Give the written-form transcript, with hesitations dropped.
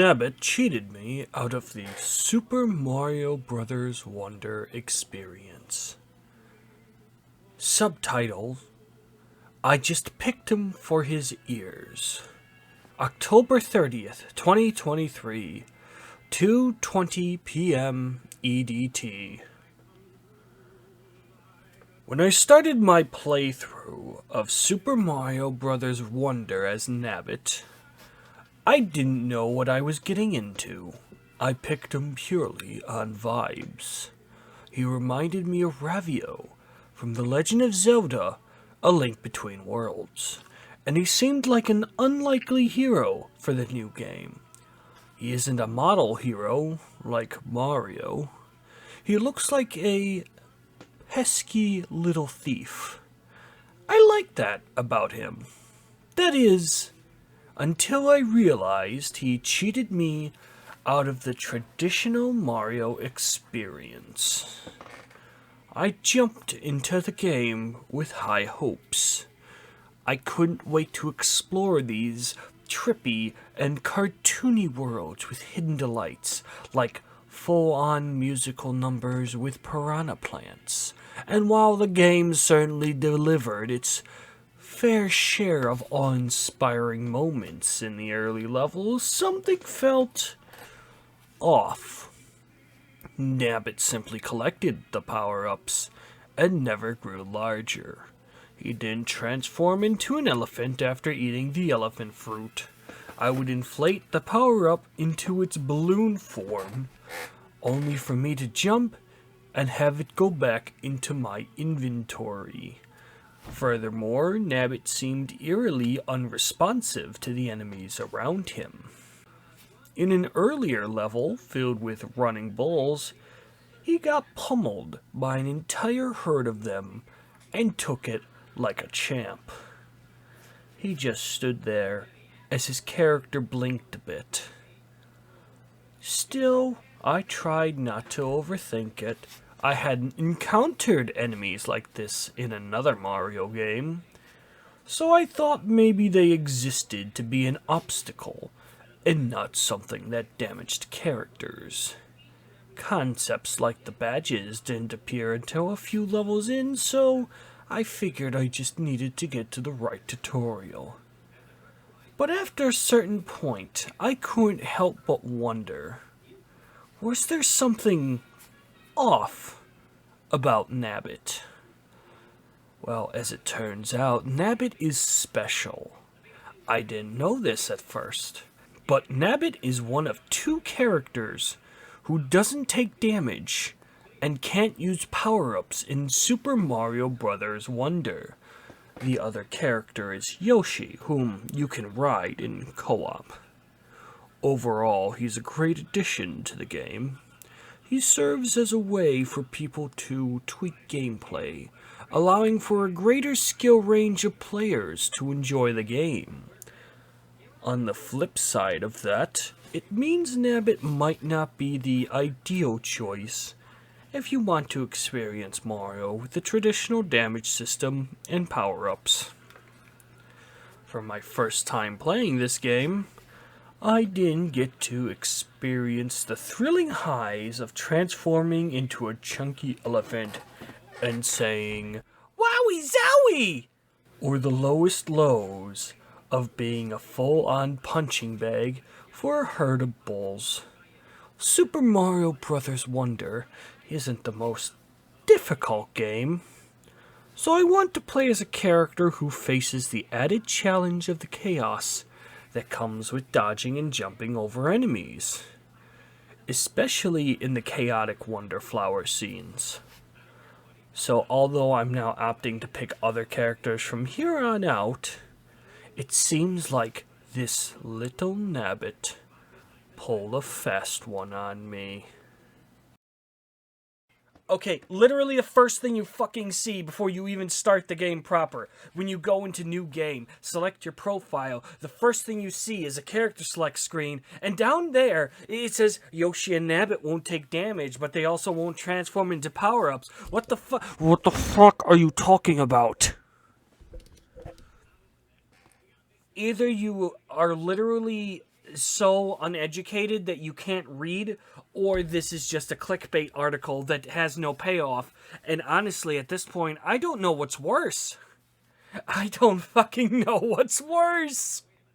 Nabbit cheated me out of the Super Mario Bros. Wonder experience. Subtitle: I just picked him for his ears. October 30th, 2023, 2:20 p.m. EDT. When I started my playthrough of Super Mario Bros. Wonder as Nabbit, I didn't know what I was getting into. I picked him purely on vibes. He reminded me of Ravio from The Legend of Zelda: A Link Between Worlds, and he seemed like an unlikely hero for the new game. He isn't a model hero like Mario. He looks like a pesky little thief. I like that about him. That is, until I realized he cheated me out of the traditional Mario experience. I jumped into the game with high hopes. I couldn't wait to explore these trippy and cartoony worlds with hidden delights like full-on musical numbers with piranha plants. And while the game certainly delivered its fair share of awe-inspiring moments in the early levels, something felt off. Nabbit simply collected the power-ups and never grew larger. He didn't transform into an elephant after eating the elephant fruit. I would inflate the power-up into its balloon form, only for me to jump and have it go back into my inventory. Furthermore, Nabbit seemed eerily unresponsive to the enemies around him. In an earlier level, filled with running bulls, he got pummeled by an entire herd of them and took it like a champ. He just stood there as his character blinked a bit. Still, I tried not to overthink it. I hadn't encountered enemies like this in another Mario game, so I thought maybe they existed to be an obstacle and not something that damaged characters. Concepts like the badges didn't appear until a few levels in, so I figured I just needed to get to the right tutorial. But after a certain point, I couldn't help but wonder, was there something off about Nabbit? Well, as it turns out, Nabbit is special. I didn't know this at first, but Nabbit is one of two characters who doesn't take damage and can't use power-ups in Super Mario Bros. Wonder. The other character is Yoshi, whom you can ride in co-op. Overall, he's a great addition to the game. He serves as a way for people to tweak gameplay, allowing for a greater skill range of players to enjoy the game. On the flip side of that, it means Nabbit might not be the ideal choice if you want to experience Mario with the traditional damage system and power-ups. For my first time playing this game, I didn't get to experience the thrilling highs of transforming into a chunky elephant and saying, "Wowie zowie!" or the lowest lows of being a full-on punching bag for a herd of bulls. Super Mario Bros. Wonder isn't the most difficult game, so I want to play as a character who faces the added challenge of the chaos that comes with dodging and jumping over enemies, especially in the chaotic Wonder Flower scenes. So although I'm now opting to pick other characters from here on out, it seems like this little Nabbit pulled a fast one on me. Okay, literally the first thing you fucking see before you even start the game proper. When you go into new game, select your profile, the first thing you see is a character select screen, and down there, it says Yoshi and Nabbit won't take damage, but they also won't transform into power-ups. What the fuck are you talking about? Either you are literally so uneducated that you can't read, or this is just a clickbait article that has no payoff. And honestly, at this point, I don't know what's worse. I don't fucking know what's worse.